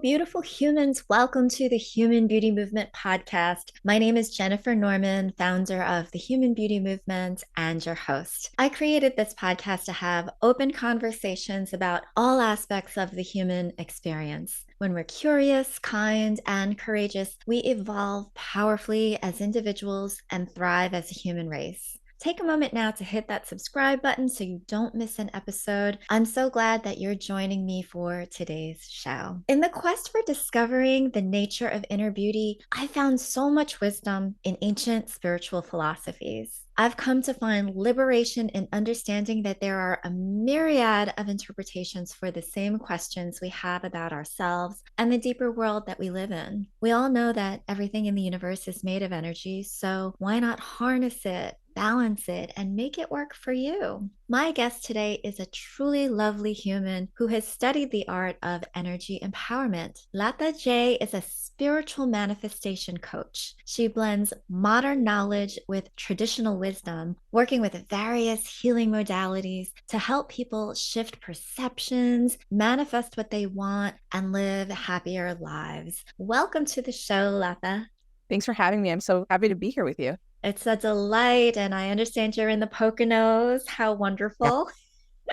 beautiful humans. Welcome to the Human Beauty Movement podcast. My name is Jennifer Norman, founder of the Human Beauty Movement and your host. I created this podcast to have open conversations about all aspects of the human experience. When we're curious, kind, and courageous, we evolve powerfully as individuals and thrive as a human race. Take a moment now to hit that subscribe button so you don't miss an episode. I'm so glad that you're joining me for today's show. In the quest for discovering the nature of inner beauty, I found so much wisdom in ancient spiritual philosophies. I've come to find liberation in understanding that there are a myriad of interpretations for the same questions we have about ourselves and the deeper world that we live in. We all know that everything in the universe is made of energy, so why not harness it, balance it, and make it work for you? My guest today is a truly lovely human who has studied the art of energy empowerment. Latha Jay is a spiritual manifestation coach. She blends modern knowledge with traditional wisdom, working with various healing modalities to help people shift perceptions, manifest what they want, and live happier lives. Welcome to the show, Latha. Thanks for having me. I'm so happy to be here with you. It's a delight, and I understand you're in the Poconos. How Yeah. wonderful.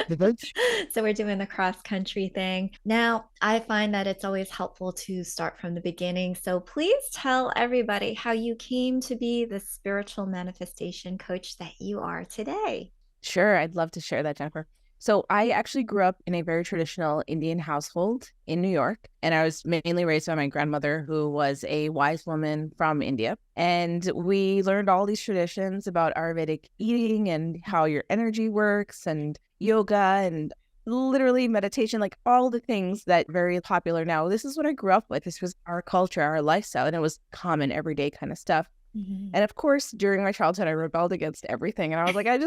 Mhm. So we're doing the cross country thing. Now, I find that it's always helpful to start from the beginning. So please tell everybody how you came to be the spiritual manifestation coach that you are today. Sure, I'd love to share that, Jennifer. So I actually grew up in a very traditional Indian household in New York, and I was mainly raised by my grandmother, who was a wise woman from India. And we learned all these traditions about Ayurvedic eating and how your energy works and yoga and literally meditation, like all the things that are very popular now. This is what I grew up with. This was our culture, our lifestyle, and it was common everyday kind of stuff. Mhm. And of course, during my childhood, I rebelled against everything. And I was like, I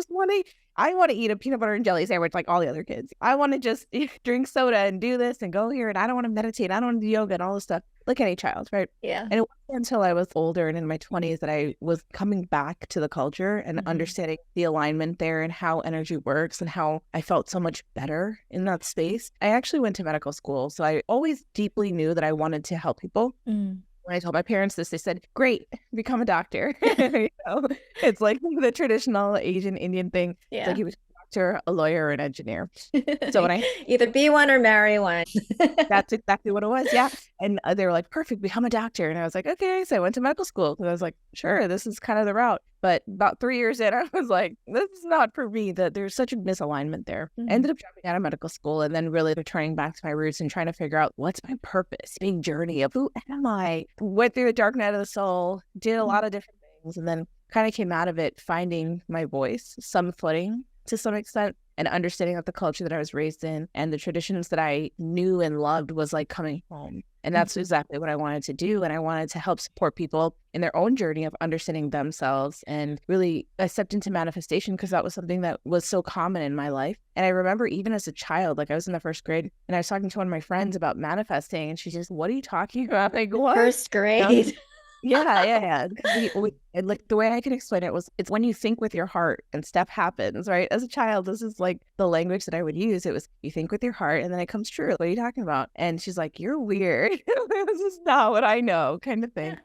want to eat a peanut butter and jelly sandwich like all the other kids. I want to just drink soda and do this and go here. And I don't want to meditate. I don't want to do yoga and all this stuff. Like any child, right? Yeah. And it wasn't until I was older and in my 20s that I was coming back to the culture and Mhm. understanding the alignment there and how energy works and how I felt so much better in that space. I actually went to medical school. So I always deeply knew that I wanted to help people. Mm. When I told my parents this, they said, "Great, become a doctor." You know? It's like the traditional Asian Indian thing. It's like Yeah. you become a doctor, a lawyer, or an engineer. So when I Either be one or marry one. That's exactly what it was. Yeah. And they were like, "Perfect, become a doctor." And I was like, "Okay." So I went to medical school because I was like, sure, this is kind of the route. But about 3 years in, I was like, this is not for me. That there's such a misalignment there. I Mhm. ended up dropping out of medical school and then really returning back to my roots and trying to figure out what's my purpose, big journey of who am I? Went through the dark night of the soul, did a lot of different things, and then kind of came out of it finding my voice, some footing to some extent, and understanding that the culture that I was raised in and the traditions that I knew and loved was like coming home. And that's exactly what I wanted to do. And I wanted to help support people in their own journey of understanding themselves. And really, I stepped into manifestation because that was something that was so common in my life. And I remember even as a child, like I was in the first grade and I was talking to one of my friends about manifesting. And she just, "What are you talking about?" Like, what? First And I was grade. yeah. Because we and like the way I can explain it was it's when you think with your heart and stuff happens, right? As a child, this is like the language that I would use. It was you think with your heart and then it comes true. What are you talking about? And she's like, "You're weird. This is not what I know," kind of thing.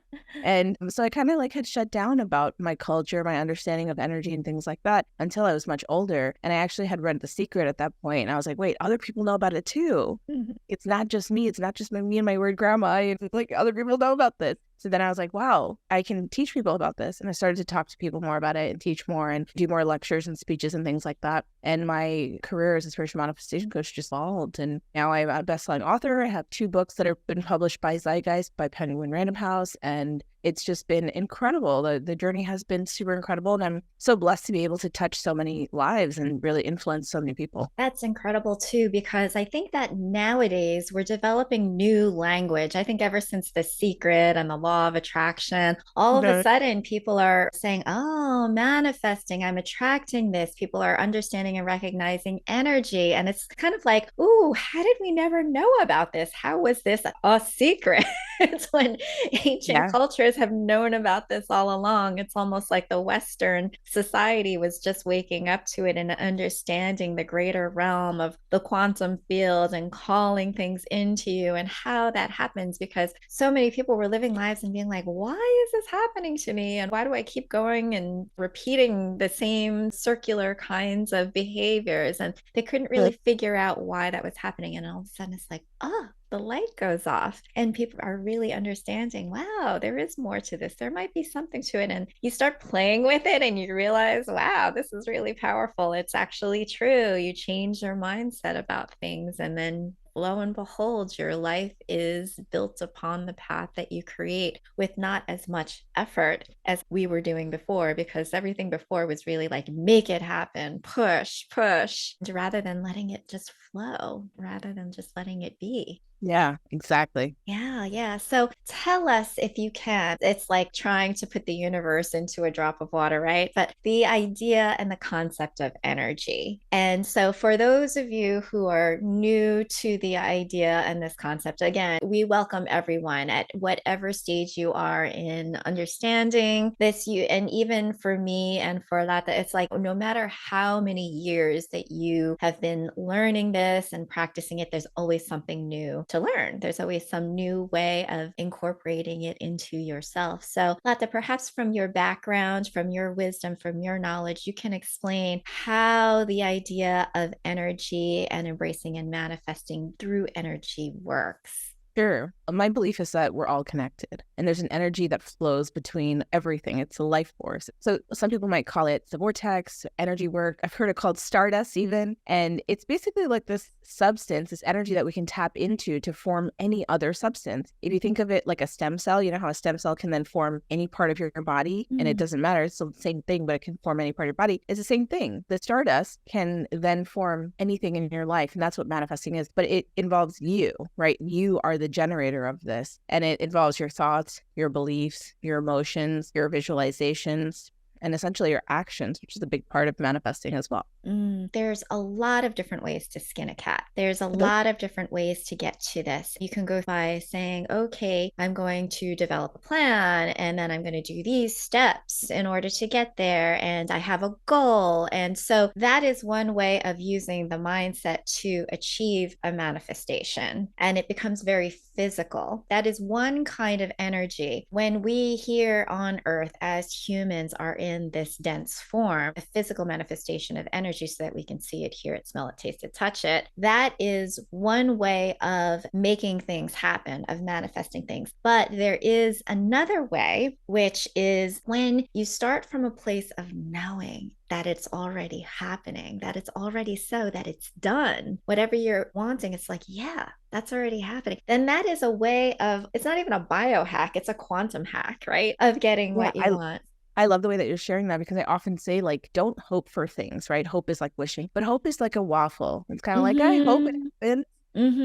And so I kind of like had shut down about my culture, my understanding of energy and things like that until I was much older. And I actually had read The Secret at that point. And I was like, wait, other people know about it too. Mhm. It's not just me. It's not just me and my weird grandma. It's like other people know about this. So then I was like, wow, I can teach people about this. And I started to talk to people more about it and teach more and do more lectures and speeches and things like that. And my career as a spiritual manifestation coach just evolved. And now I'm a best-selling author. I have 2 books that have been published by Zeitgeist, by Penguin Random House. And it's just been incredible. The journey has been super incredible. And I'm so blessed to be able to touch so many lives and really influence so many people. That's incredible too, because I think that nowadays we're developing new language. I think ever since The Secret and the law of attraction, all of a No. sudden people are saying, oh, manifesting, I'm attracting this. People are understanding and recognizing energy. And it's kind of like, ooh, how did we never know about this? How was this a secret? It's when ancient Yeah. cultures healers have known about this all along. It's almost like the Western society was just waking up to it and understanding the greater realm of the quantum field and calling things into you and how that happens, because so many people were living lives and being like, why is this happening to me? And why do I keep going and repeating the same circular kinds of behaviors? And they couldn't really figure out why that was happening. And all of a sudden it's like, oh, the light goes off and people are really understanding, wow, there is more to this. There might be something to it. And you start playing with it and you realize, wow, this is really powerful. It's actually true. You change your mindset about things, and then lo and behold, your life is built upon the path that you create with not as much effort as we were doing before, because everything before was really like, make it happen, push, push, rather than letting it just flow, rather than just letting it be. Yeah, exactly. Yeah, yeah. So tell us if you can. It's like trying to put the universe into a drop of water, right? But the idea and the concept of energy. And so for those of you who are new to the idea and this concept, again, we welcome everyone at whatever stage you are in understanding this. You, and even for me and for Latha, it's like no matter how many years that you have been learning this and practicing it, there's always something new to learn. There's always some new way of incorporating it into yourself. So, Latha, perhaps from your background, from your wisdom, from your knowledge, you can explain how the idea of energy and embracing and manifesting through energy works. Sure. My belief is that we're all connected and there's an energy that flows between everything. It's a life force. So some people might call it the vortex, energy work. I've heard it called stardust even. And it's basically like this substance, this energy that we can tap into to form any other substance. If you think of it like a stem cell, you know how a stem cell can then form any part of your body, and it doesn't matter. It's the same thing, but it can form any part of your body. It's the same thing. The stardust can then form anything in your life. And that's what manifesting is. But it involves you, right? You are the generator of this, and it involves your thoughts, your beliefs, your emotions, your visualizations, and essentially your actions, which is a big part of manifesting as well. There's a lot of different ways to skin a cat. There's a lot of different ways to get to this. You can go by saying, okay, I'm going to develop a plan and then I'm going to do these steps in order to get there. And I have a goal. And so that is one way of using the mindset to achieve a manifestation. And it becomes very physical. That is one kind of energy. When we here on earth as humans are in this dense form, a physical manifestation of energy, so that we can see it, hear it, smell it, taste it, touch it. That is one way of making things happen, of manifesting things. But there is another way, which is when you start from a place of knowing that it's already happening, that it's already so, that it's done. Whatever you're wanting, it's like, yeah, that's already happening. Then that is a way of, it's not even a biohack, it's a quantum hack, right? Of getting what you want. I love the way that you're sharing that, because I often say, like, don't hope for things, right? Hope is like wishing, but hope is like a waffle. It's kind of like, I hope it happens,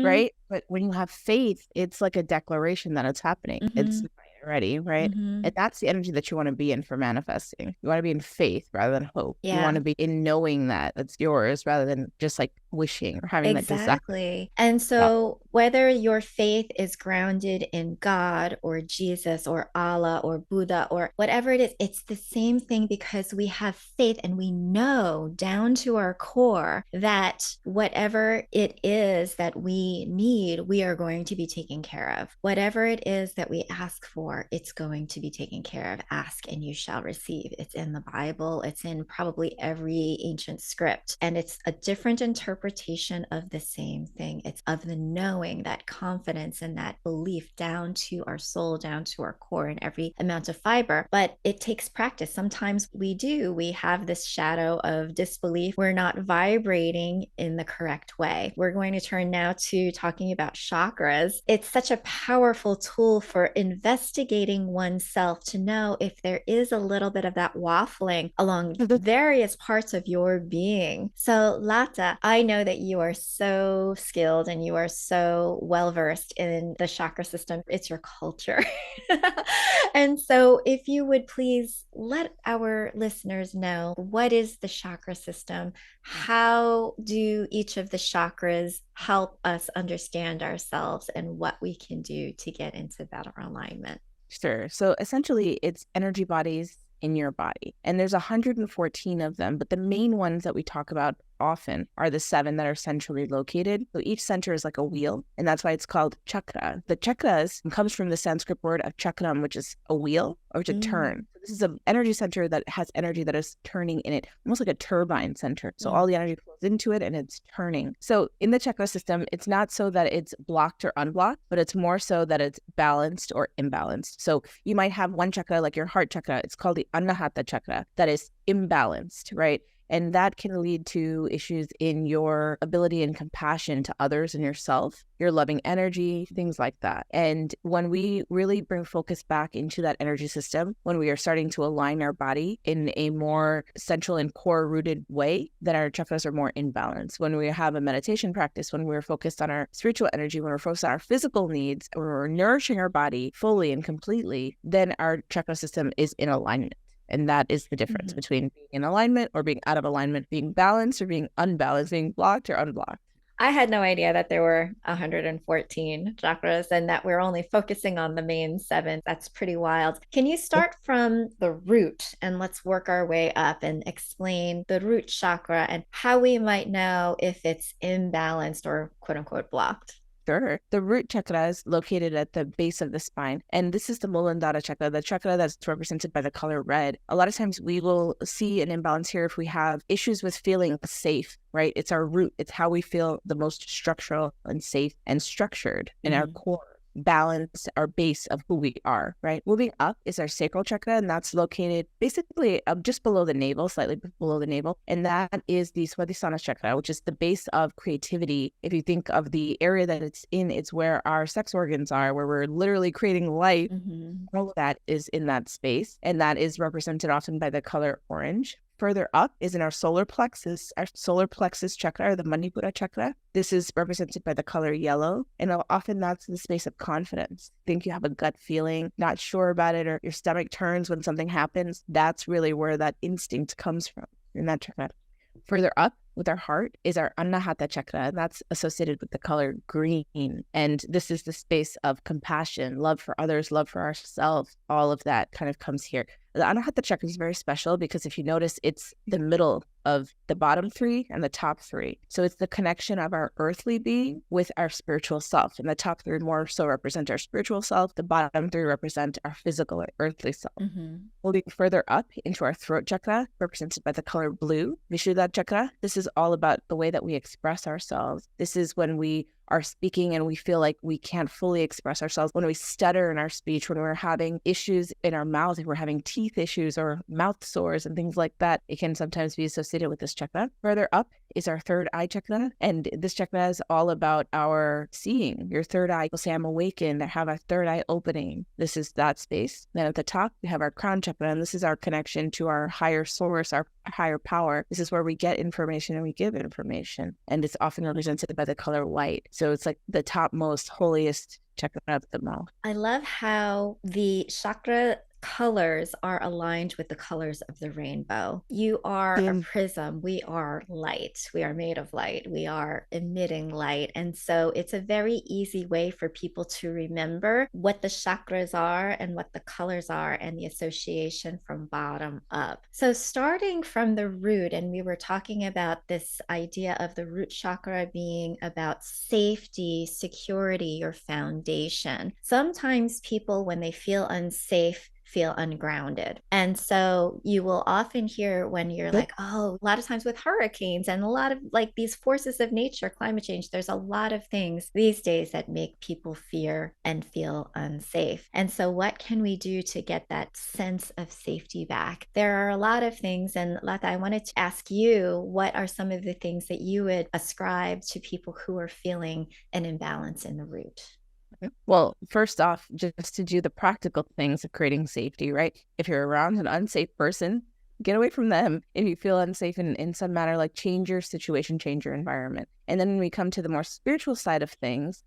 right? But when you have faith, it's like a declaration that it's happening. It's already, right? And that's the energy that you want to be in for manifesting. You want to be in faith rather than hope. You want to be in knowing that it's yours rather than just like wishing or having that desire. Exactly. And so whether your faith is grounded in God or Jesus or Allah or Buddha or whatever it is, it's the same thing, because we have faith and we know down to our core that whatever it is that we need, we are going to be taken care of. Whatever it is that we ask for, it's going to be taken care of. Ask and you shall receive. It's in the Bible. It's in probably every ancient script. And it's a different interpretation of the same thing. It's of the knowing, that confidence and that belief down to our soul, down to our core and every amount of fiber. But it takes practice. Sometimes we have this shadow of disbelief. We're not vibrating in the correct way. We're going to turn now to talking about chakras. It's such a powerful tool for investigating oneself to know if there is a little bit of that waffling along various parts of your being. So, Latha, I know that you are so skilled and you are so well versed in the chakra system. It's your culture. And so, if you would please let our listeners know, what is the chakra system? How do each of the chakras help us understand ourselves and what we can do to get into better alignment? Sure. So essentially, it's energy bodies in your body. And there's 114 of them, but the main ones that we talk about often are the 7 that are centrally located. So each center is like a wheel, and that's why it's called chakra. The chakras comes from the Sanskrit word of chakram, which is a wheel or to turn. So this is an energy center that has energy that is turning in it, almost like a turbine center. So all the energy flows into it and it's turning. So in the chakra system, it's not so that it's blocked or unblocked, but it's more so that it's balanced or imbalanced. So you might have one chakra, like your heart chakra, it's called the anahata chakra, that is imbalanced, right? And that can lead to issues in your ability and compassion to others and yourself, your loving energy, things like that. And when we really bring focus back into that energy system, when we are starting to align our body in a more central and core rooted way, then our chakras are more in balance. When we have a meditation practice, when we're focused on our spiritual energy, when we're focused on our physical needs, when we're nourishing our body fully and completely, then our chakra system is in alignment. And that is the difference between being in alignment or being out of alignment, being balanced or being unbalanced, being blocked or unblocked. I had no idea that there were 114 chakras and that we're only focusing on the main 7. That's pretty wild. Can you start from the root and let's work our way up and explain the root chakra and how we might know if it's imbalanced or quote unquote blocked? Sure. The root chakra is located at the base of the spine. And this is the Muladhara chakra, the chakra that's represented by the color red. A lot of times we will see an imbalance here if we have issues with feeling safe, right? It's our root. It's how we feel the most structural and safe and structured in our core. Balance our base of who we are, right? Moving up is our sacral chakra, and that's located basically just below the navel, slightly below the navel. And that is the Swadhisthana chakra, which is the base of creativity. If you think of the area that it's in, it's where our sex organs are, where we're literally creating life. All of that is in that space, and that is represented often by the color orange. Further up is in our solar plexus chakra, or the Manipura chakra. This is represented by the color yellow, and often that's the space of confidence. Think you have a gut feeling, not sure about it, or your stomach turns when something happens. That's really where that instinct comes from in that chakra. Further up with our heart is our Anahata chakra, and that's associated with the color green. And this is the space of compassion, love for others, love for ourselves. All of that kind of comes here. The Anahata chakra is very special because if you notice, it's the middle of the bottom 3 and the top 3. So it's the connection of our earthly being with our spiritual self. And the top 3 more so represent our spiritual self. The bottom 3 represent our physical or earthly self. Moving further up into our throat chakra, represented by the color blue, Vishuddha chakra. This is all about the way that we express ourselves. This is when we are speaking and we feel like we can't fully express ourselves, when we stutter in our speech, when we're having issues in our mouth, if we're having teeth issues or mouth sores and things like that, it can sometimes be associated with this chakra. Further up is our third eye chakra, and this chakra is all about our seeing. Your third eye will say, I'm awakened, I have a third eye opening. This is that space. Then at the top, we have our crown chakra, and this is our connection to our higher source, our higher power. This is where we get information and we give information, and it's often represented by the color white. So it's like the topmost, holiest chakra of them all. I love how the chakra colors are aligned with the colors of the rainbow. You are a prism. We are light. We are made of light. We are emitting light. And so it's a very easy way for people to remember what the chakras are and what the colors are and the association from bottom up. So starting from the root, and we were talking about this idea of the root chakra being about safety, security, your foundation. Sometimes people, when they feel unsafe, feel ungrounded. And so you will often hear when you're like, oh, a lot of times with hurricanes and a lot of like these forces of nature, climate change, there's a lot of things these days that make people fear and feel unsafe. And so what can we do to get that sense of safety back? There are a lot of things. And Latha, I wanted to ask you, what are some of the things that you would ascribe to people who are feeling an imbalance in the root? Well, first off, just to do the practical things of creating safety, right? If you're around an unsafe person, get away from them. If you feel unsafe in some manner, like change your situation, change your environment. And then when we come to the more spiritual side of things,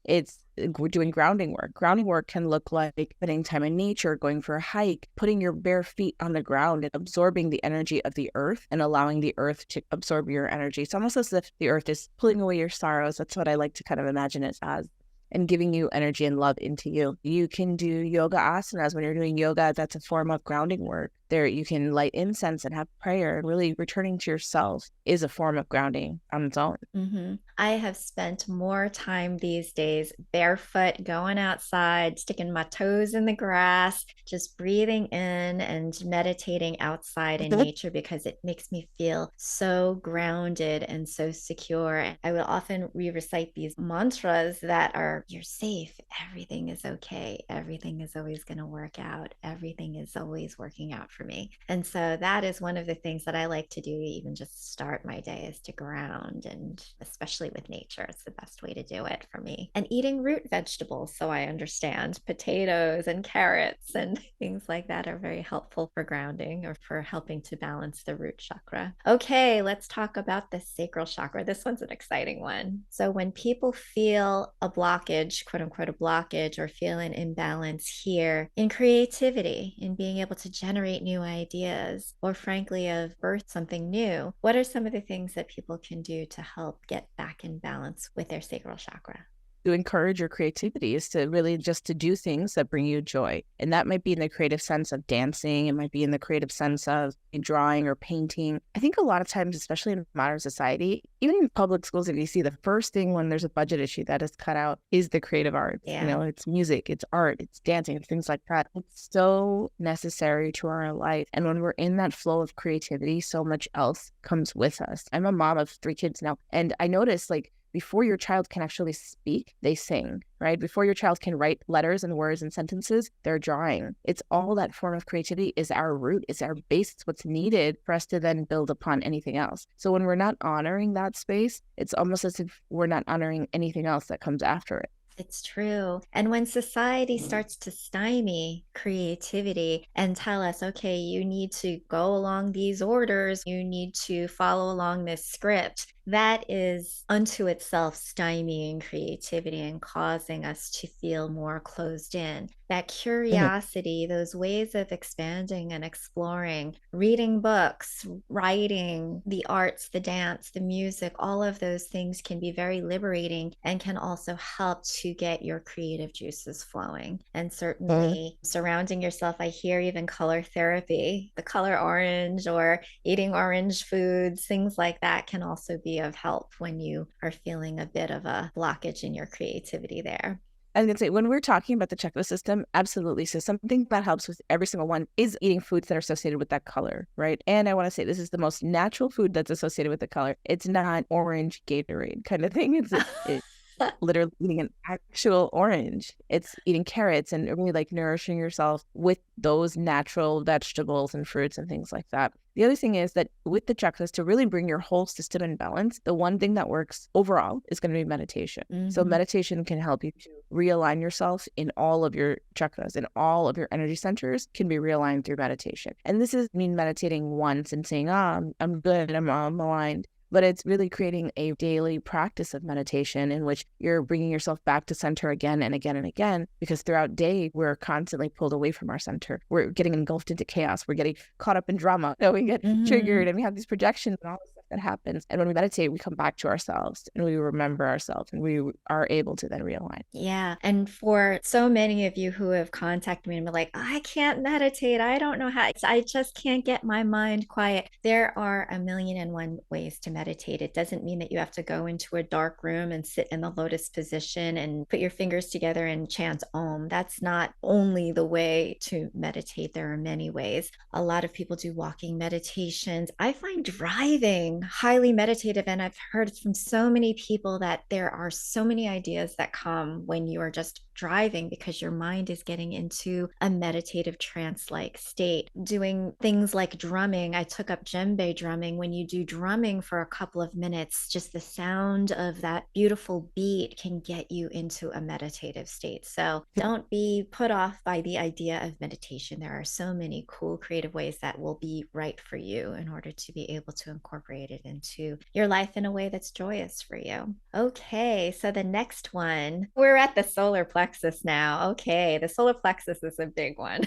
we're doing grounding work. Grounding work can look like spending time in nature, going for a hike, putting your bare feet on the ground and absorbing the energy of the earth and allowing the earth to absorb your energy. It's almost as if the earth is pulling away your sorrows. That's what I like to kind of imagine it as. and giving you energy and love into you. You can do yoga asanas. When you're doing yoga, that's a form of grounding work. There, you can light incense and have prayer, and really returning to yourself is a form of grounding on its own. I have spent more time these days barefoot, going outside, sticking my toes in the grass, just breathing in and meditating outside in nature because it makes me feel so grounded and so secure. I will often recite these mantras that are, you're safe, everything is okay, everything is always going to work out, everything is always working out for me. And so that is one of the things that I like to do, even just start my day, is to ground, and especially with nature, it's the best way to do it for me. And eating root vegetables, so I understand potatoes and carrots and things like that are very helpful for grounding or for helping to balance the root chakra. Okay, let's talk about the sacral chakra. This one's an exciting one. So when people feel a blockage, quote unquote, a blockage, or feel an imbalance here in creativity, in being able to generate new ideas, or frankly, of birth something new, what are some of the things that people can do to help get back in balance with their sacral chakra? To encourage your creativity is to really just to do things that bring you joy. And that might be in the creative sense of dancing. It might be in the creative sense of drawing or painting. I think a lot of times, especially in modern society, even in public schools, if you see the first thing when there's a budget issue that is cut out is the creative arts. Yeah. You know, it's music, it's art, it's dancing, it's things like that. It's so necessary to our life. And when we're in that flow of creativity, so much else comes with us. I'm a mom of 3 kids now, and I noticed, like, before your child can actually speak, they sing, right? Before your child can write letters and words and sentences, they're drawing. It's all that form of creativity is our root, it's our base, it's what's needed for us to then build upon anything else. So when we're not honoring that space, it's almost as if we're not honoring anything else that comes after it. It's true. And when society starts to stymie creativity and tell us, okay, you need to go along these orders, you need to follow along this script, that is unto itself stymieing creativity and causing us to feel more closed in. That curiosity, those ways of expanding and exploring, reading books, writing, the arts, the dance, the music, all of those things can be very liberating and can also help to get your creative juices flowing. And certainly surrounding yourself, I hear even color therapy, the color orange, or eating orange foods, things like that can also be of help when you are feeling a bit of a blockage in your creativity there. I was going to say, when we're talking about the checklist system, absolutely. So something that helps with every single one is eating foods that are associated with that color, right? And I want to say this is the most natural food that's associated with the color. It's not orange Gatorade kind of thing. It's literally eating an actual orange. It's eating carrots and really like nourishing yourself with those natural vegetables and fruits and things like that. The other thing is that with the checklist, to really bring your whole system in balance, the one thing that works overall is going to be meditation. So meditation can help you to realign yourself in all of your chakras, and all of your energy centers can be realigned through meditation. And this is mean meditating once and saying, I'm good, I'm aligned. But it's really creating a daily practice of meditation in which you're bringing yourself back to center again and again and again, because throughout day, we're constantly pulled away from our center. We're getting engulfed into chaos. We're getting caught up in drama. We get triggered and we have these projections and all this stuff that happens. And when we meditate, we come back to ourselves and we remember ourselves and we are able to then realign. Yeah. And for so many of you who have contacted me and been like, I can't meditate, I don't know how, I just can't get my mind quiet. There are 1,000,001 ways to meditate. It doesn't mean that you have to go into a dark room and sit in the lotus position and put your fingers together and chant Om. That's not only the way to meditate. There are many ways. A lot of people do walking meditations. I find driving highly meditative, and I've heard from so many people that there are so many ideas that come when you are just driving because your mind is getting into a meditative trance-like state. Doing things like drumming, I took up djembe drumming. When you do drumming for a couple of minutes, just the sound of that beautiful beat can get you into a meditative state. So don't be put off by the idea of meditation. There are so many cool creative ways that will be right for you in order to be able to incorporate it into your life in a way that's joyous for you. Okay, so the next one, we're at the solar plexus now. Okay, the solar plexus is a big one.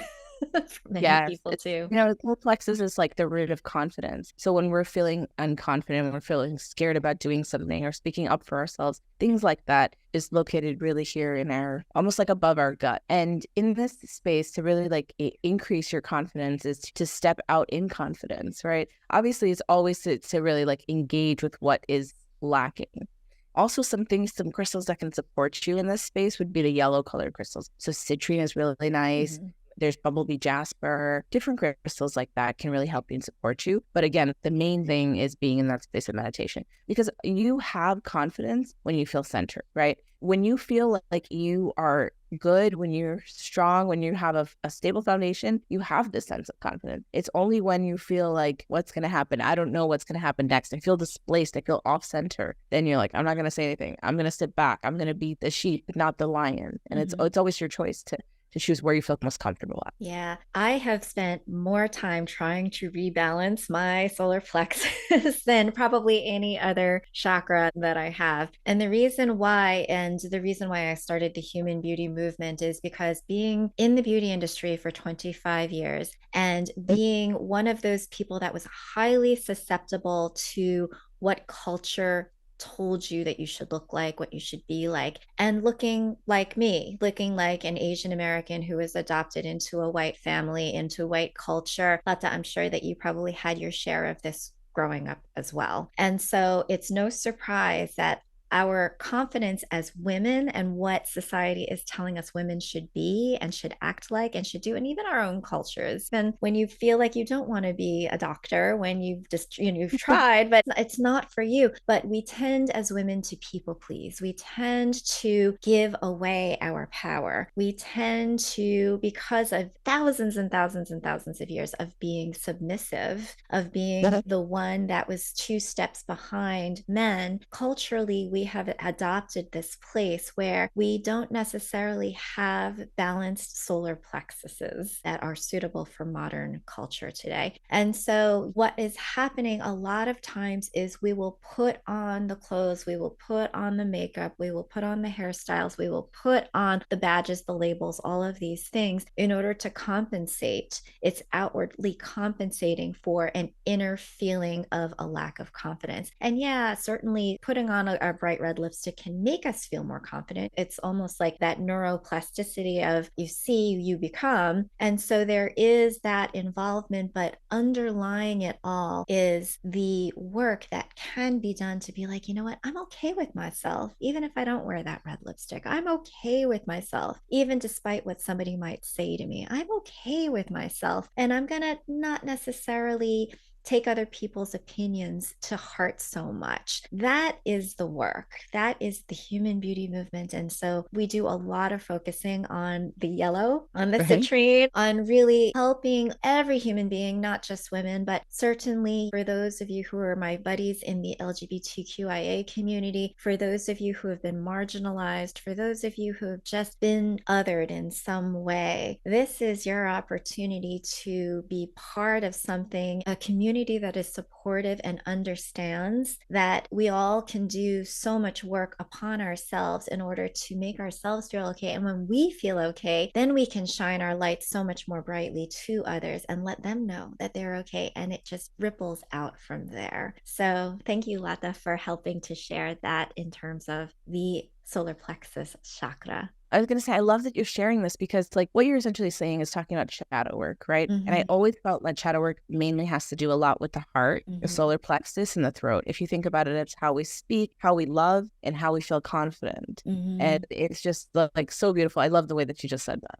for many Yes, people too. the solar plexus is like the root of confidence. So when we're feeling unconfident, when we're feeling scared about doing something or speaking up for ourselves, things like that is located really here in our, almost like above our gut. And in this space, to really like increase your confidence is to step out in confidence, right? Obviously, it's always to really like engage with what is lacking. Also, some crystals that can support you in this space would be the yellow colored crystals. So citrine is really nice. Mm-hmm. There's bumblebee jasper, different crystals like that can really help you and support you. But again, the main thing is being in that space of meditation, because you have confidence when you feel centered, right? When you feel like you are good, when you're strong, when you have a stable foundation, you have this sense of confidence. It's only when you feel like, what's going to happen? I don't know what's going to happen next. I feel displaced. I feel off center. Then you're like, I'm not going to say anything. I'm going to sit back. I'm going to be the sheep, not the lion. And it's always your choice to choose where you feel most comfortable at. Yeah, I have spent more time trying to rebalance my solar plexus than probably any other chakra that I have. And the reason why, I started the Human Beauty Movement is because being in the beauty industry for 25 years and being one of those people that was highly susceptible to what culture told you that you should look like, what you should be like, and looking like me, looking like an Asian American who was adopted into a white family, into white culture. Lata, I'm sure that you probably had your share of this growing up as well. And so it's no surprise that our confidence as women and what society is telling us women should be and should act like and should do, and even our own cultures. And when you feel like you don't want to be a doctor, when you've just, you've tried, but it's not for you. But we tend as women to people please. We tend to give away our power. We tend to, because of thousands and thousands and thousands of years of being submissive, of being the one that was two steps behind men, culturally, we have adopted this place where we don't necessarily have balanced solar plexuses that are suitable for modern culture today. And so what is happening a lot of times is we will put on the clothes, we will put on the makeup, we will put on the hairstyles, we will put on the badges, the labels, all of these things in order to compensate. It's outwardly compensating for an inner feeling of a lack of confidence. And yeah, certainly putting on a bright red lipstick can make us feel more confident. It's almost like that neuroplasticity of you see, you become. And so there is that involvement, but underlying it all is the work that can be done to be like, you know what, I'm okay with myself, even if I don't wear that red lipstick. I'm okay with myself, even despite what somebody might say to me. I'm okay with myself. And I'm going to not necessarily take other people's opinions to heart so much. That is the work. That is the human beauty movement. And so we do a lot of focusing on the yellow, on the citrine, on really helping every human being, not just women, but certainly for those of you who are my buddies in the LGBTQIA community, for those of you who have been marginalized, for those of you who have just been othered in some way. This is your opportunity to be part of something, a community that is supportive and understands that we all can do so much work upon ourselves in order to make ourselves feel okay. And when we feel okay, then we can shine our light so much more brightly to others and let them know that they're okay. And it just ripples out from there. So thank you, Latha, for helping to share that in terms of the solar plexus chakra. I was going to say, I love that you're sharing this because like what you're essentially saying is talking about shadow work, right? And I always felt like shadow work mainly has to do a lot with the heart, the solar plexus, and the throat. If you think about it, it's how we speak, how we love, and how we feel confident. And it's just like so beautiful. I love the way that you just said that.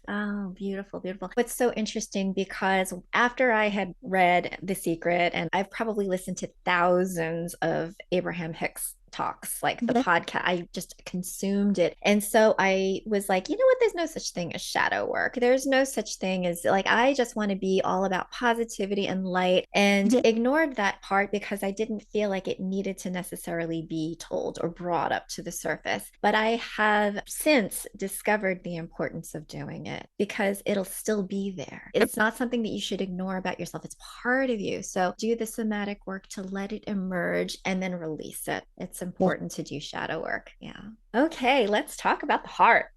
Oh, beautiful, beautiful. It's so interesting because after I had read The Secret, and I've probably listened to thousands of Abraham Hicks talks, like the podcast, I just consumed it. And so I was like, you know what? There's no such thing as shadow work. There's no such thing as like, I just want to be all about positivity and light, and ignored that part because I didn't feel like it needed to necessarily be told or brought up to the surface. But I have since discovered the importance of doing it because it'll still be there. It's not something that you should ignore about yourself. It's part of you. So do the somatic work to let it emerge and then release it. It's it's important to do shadow work. Yeah. Okay, let's talk about the heart.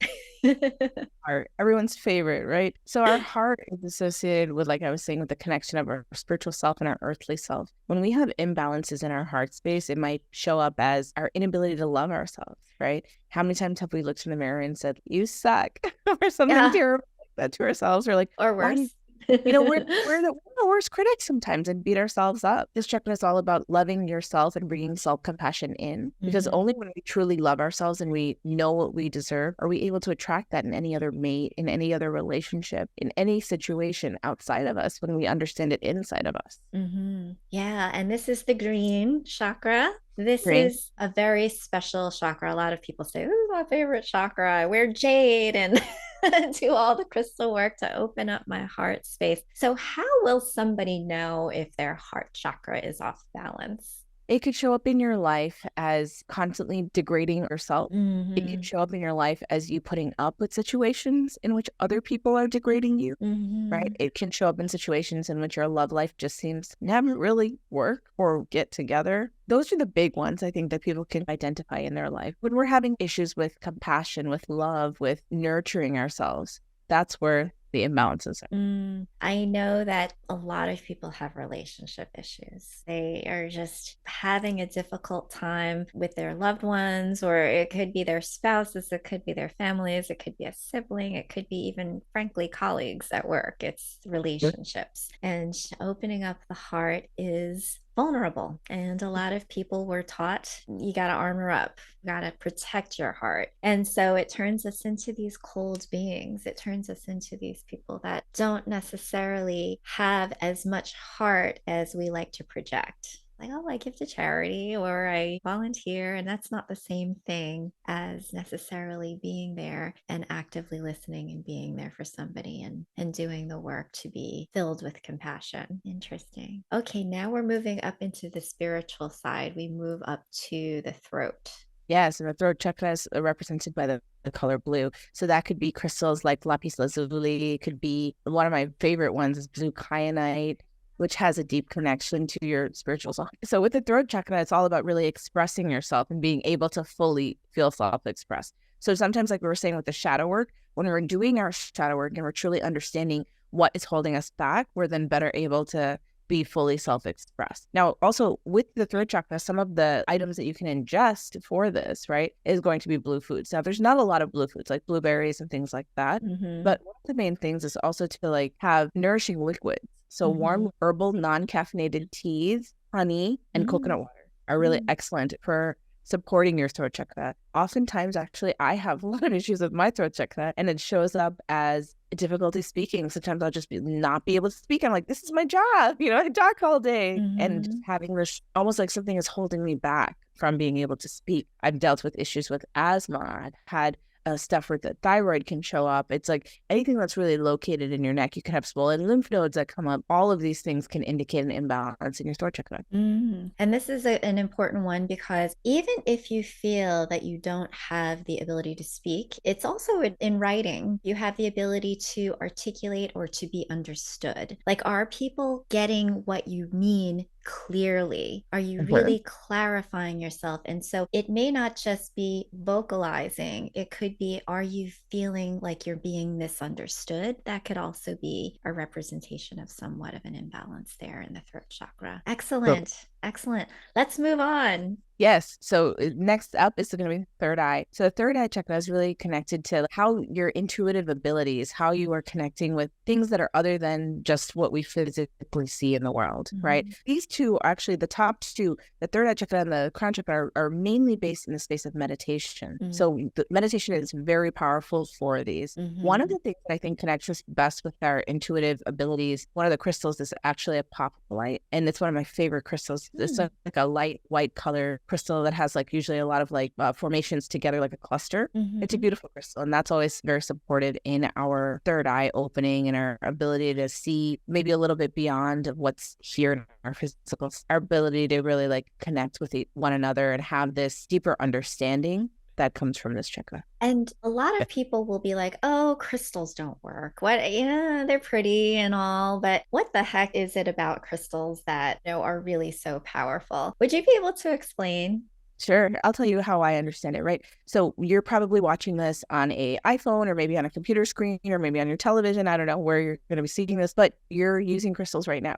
Heart, everyone's favorite, right? So our heart is associated with, like I was saying, with the connection of our spiritual self and our earthly self. When we have imbalances in our heart space, it might show up as our inability to love ourselves, right? How many times have we looked in the mirror and said, "You suck," or something Yeah. terrible like that to ourselves, or like, Or "Why do worse. we're the worst critics sometimes and beat ourselves up." This chapter is all about loving yourself and bringing self-compassion in, because Mhm. only when we truly love ourselves and we know what we deserve are we able to attract that in any other mate, in any other relationship, in any situation outside of us when we understand it inside of us. Yeah, and this is the green chakra. This Green. is a very special chakra. A lot of people say, "This is my favorite chakra. I wear jade and do all the crystal work to open up my heart space." So, how will somebody know if their heart chakra is off balance? It could show up in your life as constantly degrading yourself. It could Hmm. show up in your life as you putting up with situations in which other people are degrading you. Right? Hmm. It can show up in situations in which your love life just seems to never really work or get together. Those are the big ones I think that people can identify in their life. When we're having issues with compassion, with love, with nurturing ourselves, that's where the imbalances are. I know that a lot of people have relationship issues. They are just having a difficult time with their loved ones, or it could be their spouses, it could be their families, it could be a sibling, it could be even, frankly, colleagues at work. It's relationships. And opening up the heart is vulnerable. And a lot of people were taught you got to armor up, you got to protect your heart. And so it turns us into these cold beings. It turns us into these people that don't necessarily have as much heart as we like to project. Like, oh, I give to charity or I volunteer. And that's not the same thing as necessarily being there and actively listening and being there for somebody and doing the work to be filled with compassion. Interesting. Okay, now we're moving up into the spiritual side. We move up to the throat. Yes, and the throat chakra is represented by the color blue. So that could be crystals like lapis lazuli. It could be one of my favorite ones is blue kyanite, which has a deep connection to your spiritual self. So with the throat chakra, it's all about really expressing yourself and being able to fully feel self-expressed. So sometimes, like we were saying with the shadow work, when we're doing our shadow work and we're truly understanding what is holding us back, we're then better able to be fully self-expressed. Now, also with the throat chakra, some of the items that you can ingest for this, right, is going to be blue foods. Now, there's not a lot of blue foods like blueberries and things like that, Mm-hmm. but one of the main things is also to like have nourishing liquids. So Mm-hmm. warm herbal non-caffeinated teas, honey, and coconut water are really Mm-hmm. excellent for supporting your throat chakra. Oftentimes, actually, I have a lot of issues with my throat chakra, and it shows up as difficulty speaking. Sometimes I'll just not be able to speak. I'm like, this is my job, I talk all day. And just Mm-hmm. having this almost like something is holding me back from being able to speak. I've dealt with issues with asthma. I've had stuff where the thyroid can show up. It's like anything that's really located in your neck. You can have swollen lymph nodes that come up. All of these things can indicate an imbalance in your throat chakra. And this is an important one because even if you feel that you don't have the ability to speak, it's also in writing. You have the ability to articulate or to be understood. Like, are people getting what you mean clearly? Are you Mhm. really clarifying yourself? And so it may not just be vocalizing, it could be, are you feeling like you're being misunderstood? That could also be a representation of somewhat of an imbalance there in the throat chakra. Excellent. Excellent. Let's move on. Yes. So next up is going to be the third eye. So the third eye chakra is really connected to how your intuitive abilities, how you are connecting with things that are other than just what we physically see in the world, right? Mhm. These two are actually the top two, the third eye chakra and the crown chakra are mainly based in the space of meditation. Mm. So the meditation is very powerful for these. One of Mhm. the things that I think connects us best with our intuitive abilities, one of the crystals is actually a pop light. And it's one of my favorite crystals. It's Mm. like a light white color crystal that has like usually a lot of like formations together like a cluster. It's a Mhm. beautiful crystal. And that's always very supported in our third eye opening and our ability to see maybe a little bit beyond of what's here in our physical, our ability to really like connect with one another and have this deeper understanding that comes from this chakra. And a lot of people will be like, oh, crystals don't work. What? Yeah, they're pretty and all, but what the heck is it about crystals that are really so powerful? Would you be able to explain? Sure. I'll tell you how I understand it, right? So you're probably watching this on a iPhone or maybe on a computer screen or maybe on your television. I don't know where you're going to be seeing this, but you're using crystals right now.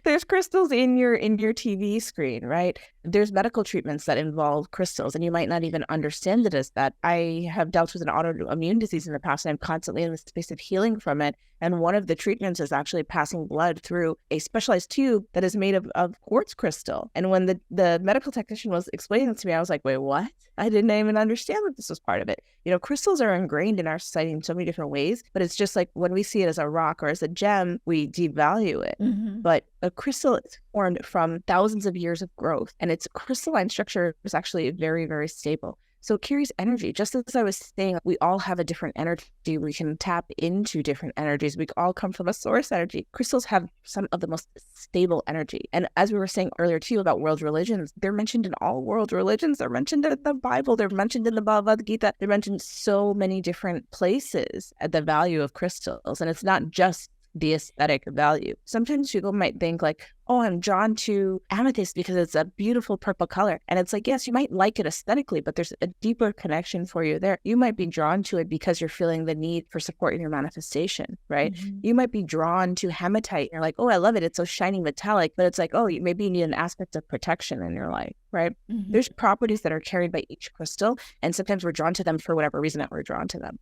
There's crystals in your TV screen, right? There's medical treatments that involve crystals, and you might not even understand it as that. I have dealt with an autoimmune disease in the past, and I'm constantly in the space of healing from it. And one of the treatments is actually passing blood through a specialized tube that is made of quartz crystal. And when the medical technician was explaining it to me, I was like, wait, what? I didn't even understand that this was part of it. You know, crystals are ingrained in our society in so many different ways, but it's just like when we see it as a rock or as a gem, we devalue it. Mm-hmm. But a crystal is formed from thousands of years of growth, and its crystalline structure is actually very, very stable. So it carries energy. Just as I was saying, we all have a different energy. We can tap into different energies. We all come from a source energy. Crystals have some of the most stable energy. And as we were saying earlier too about world religions, they're mentioned in all world religions. They're mentioned in the Bible. They're mentioned in the Bhagavad Gita. They're mentioned so many different places at the value of crystals. And it's not just the aesthetic value. Sometimes people might think like, oh, I'm drawn to amethyst because it's a beautiful purple color. And it's like, yes, you might like it aesthetically, but there's a deeper connection for you there. You might be drawn to it because you're feeling the need for support in your manifestation, right? Mm-hmm. You might be drawn to hematite. You're like, oh, I love it. It's so shiny metallic, but it's like, oh, maybe you need an aspect of protection in your life, right? Mm-hmm. There's properties that are carried by each crystal. And sometimes we're drawn to them for whatever reason that we're drawn to them.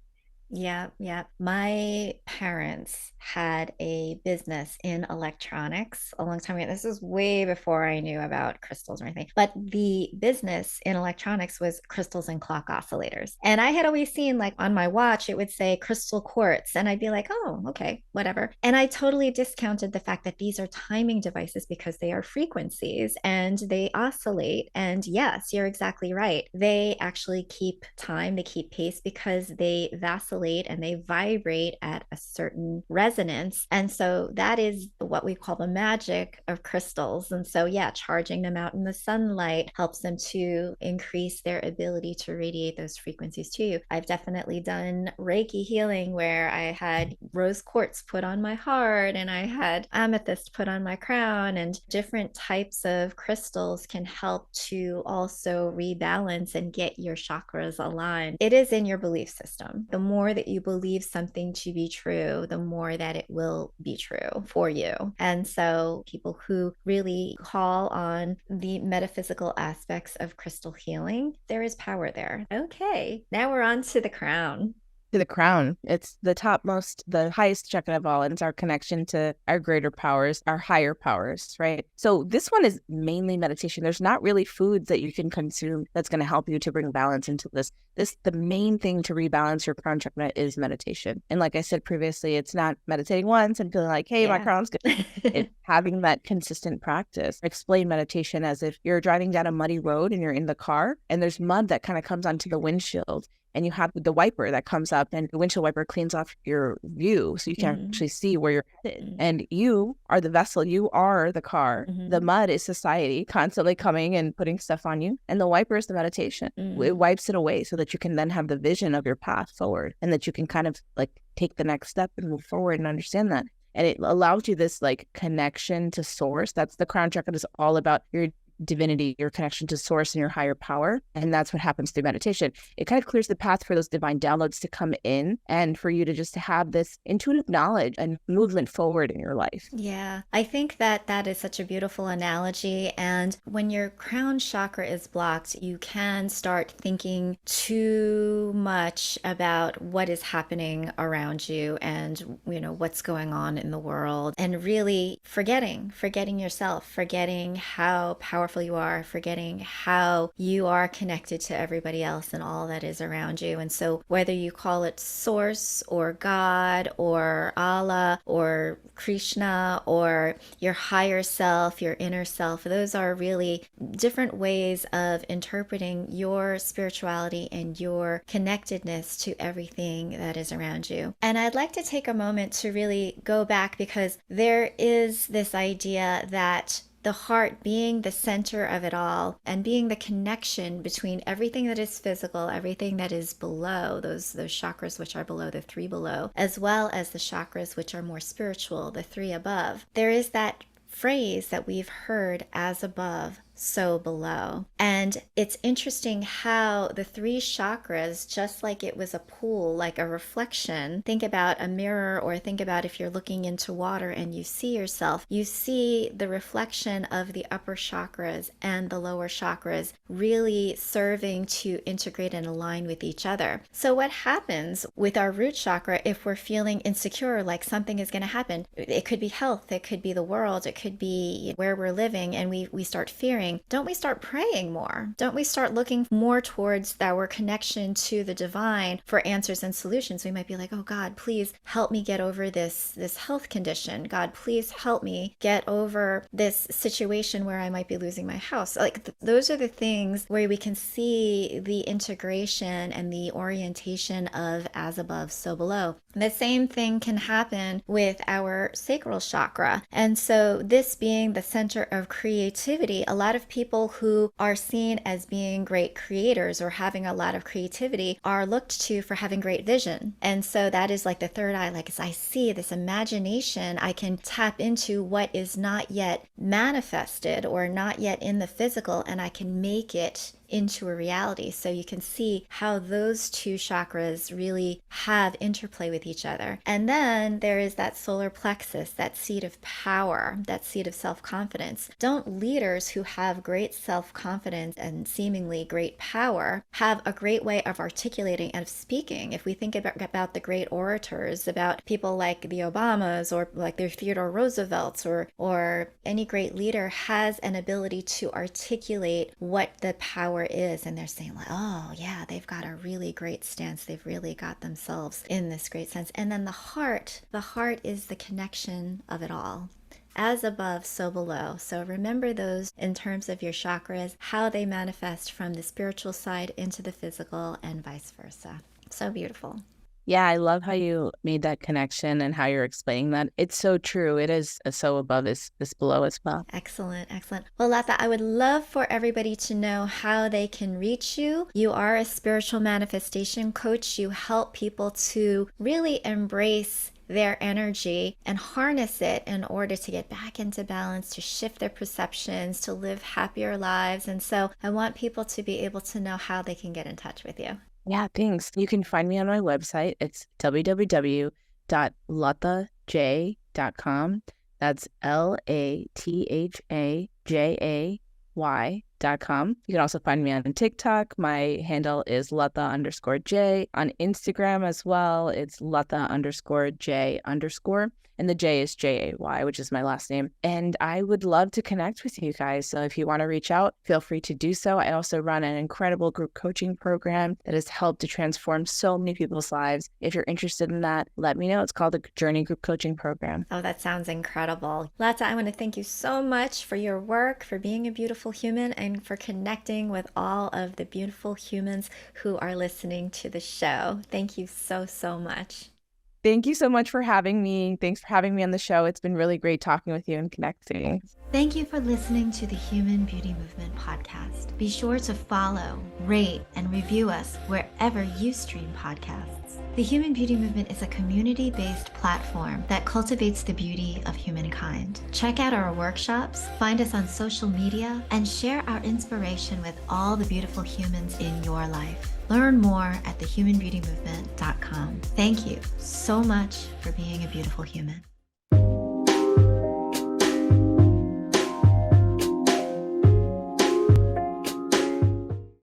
Yeah, yeah. My parents had a business in electronics a long time ago. This was way before I knew about crystals or anything. But the business in electronics was crystals and clock oscillators. And I had always seen, like, on my watch, it would say crystal quartz. And I'd be like, oh, okay, whatever. And I totally discounted the fact that these are timing devices because they are frequencies and they oscillate. And yes, you're exactly right. They actually keep time, they keep pace because they vacillate and they vibrate at a certain resonance. And so that is what we call the magic of crystals. And so, yeah, charging them out in the sunlight helps them to increase their ability to radiate those frequencies to you. I've definitely done Reiki healing where I had rose quartz put on my heart and I had amethyst put on my crown, and different types of crystals can help to also rebalance and get your chakras aligned. It is in your belief system. The more that you believe something to be true, the more that it will be true for you. And so people who really call on the metaphysical aspects of crystal healing, there is power there. Okay, now we're on to the crown. To the crown. It's the topmost, the highest chakra of all, and it's our connection to our greater powers, our higher powers, right? So this one is mainly meditation. There's not really foods that you can consume that's going to help you to bring balance into this. The main thing to rebalance your crown chakra is meditation. And like I said previously, it's not meditating once and feeling like, hey, my crown's good. It's having that consistent practice. Explain meditation as if you're driving down a muddy road and you're in the car and there's mud that kind of comes onto the windshield. And you have the wiper that comes up and the windshield wiper cleans off your view so you can actually see where you're headed. And you are the vessel. You are the car. The mud is society constantly coming and putting stuff on you. And the wiper is the meditation. It wipes it away so that you can then have the vision of your path forward and that you can kind of like take the next step and move forward and understand that. And it allows you this like connection to source. That's the crown chakra is all about your divinity, your connection to source and your higher power. And that's what happens through meditation. It kind of clears the path for those divine downloads to come in and for you to just have this intuitive knowledge and movement forward in your life. Yeah, I think that that is such a beautiful analogy. And when your crown chakra is blocked, you can start thinking too much about what is happening around you and, you know, what's going on in the world, and really forgetting yourself, forgetting how powerful you are, forgetting how you are connected to everybody else and all that is around you. And so whether you call it source or God or Allah or Krishna or your higher self, your inner self, those are really different ways of interpreting your spirituality and your connectedness to everything that is around you. And I'd like to take a moment to really go back, because there is this idea that the heart being the center of it all and being the connection between everything that is physical, everything that is below, those chakras which are below, the three below, as well as the chakras which are more spiritual, the three above. There is that phrase that we've heard, as above, so below. And it's interesting how the three chakras, just like it was a pool, like a reflection, think about a mirror, or think about if you're looking into water and you see yourself, you see the reflection of the upper chakras and the lower chakras really serving to integrate and align with each other. So what happens with our root chakra if we're feeling insecure, like something is going to happen? It could be health, it could be the world, it could be where we're living, and we start fearing. Don't we start praying more? Don't we start looking more towards our connection to the divine for answers and solutions? We might be like, oh God, please help me get over this health condition. God, please help me get over this situation where I might be losing my house. Like those are the things where we can see the integration and the orientation of as above, so below. The same thing can happen with our sacral chakra. And so this being the center of creativity, a lot of people who are seen as being great creators or having a lot of creativity are looked to for having great vision. And so that is like the third eye, like as I see this imagination, I can tap into what is not yet manifested or not yet in the physical, and I can make it into a reality. So you can see how those two chakras really have interplay with each other. And then there is that solar plexus, that seat of power, that seat of self-confidence. Don't leaders who have great self-confidence and seemingly great power have a great way of articulating and of speaking? If we think about the great orators, about people like the Obamas or like the Theodore Roosevelts, or any great leader has an ability to articulate what the power is, and they're saying like, oh yeah, they've got a really great stance, they've really got themselves in this great sense. And then the heart is the connection of it all. As above, so below. So remember those in terms of your chakras, how they manifest from the spiritual side into the physical and vice versa. So beautiful. Yeah, I love how you made that connection and how you're explaining that. It's so true. It is so above is below as well. Excellent, excellent. Well, Latha, I would love for everybody to know how they can reach you. You are a spiritual manifestation coach. You help people to really embrace their energy and harness it in order to get back into balance, to shift their perceptions, to live happier lives. And so I want people to be able to know how they can get in touch with you. Yeah, thanks. You can find me on my website. It's www.lathajay.com. That's LATHAJAY.com. You can also find me on TikTok. My handle is Latha_Jay. On Instagram as well, it's Latha_Jay_. And the J is Jay, which is my last name. And I would love to connect with you guys. So if you want to reach out, feel free to do so. I also run an incredible group coaching program that has helped to transform so many people's lives. If you're interested in that, let me know. It's called the Journey Group Coaching Program. Oh, that sounds incredible. Latha, I want to thank you so much for your work, for being a beautiful human, and for connecting with all of the beautiful humans who are listening to the show. Thank you so, so much. Thank you so much for having me. Thanks for having me on the show. It's been really great talking with you and connecting. Thank you for listening to the Human Beauty Movement podcast. Be sure to follow, rate, and review us wherever you stream podcasts. The Human Beauty Movement is a community-based platform that cultivates the beauty of humankind. Check out our workshops, find us on social media, and share our inspiration with all the beautiful humans in your life. Learn more at thehumanbeautymovement.com. Thank you so much for being a beautiful human.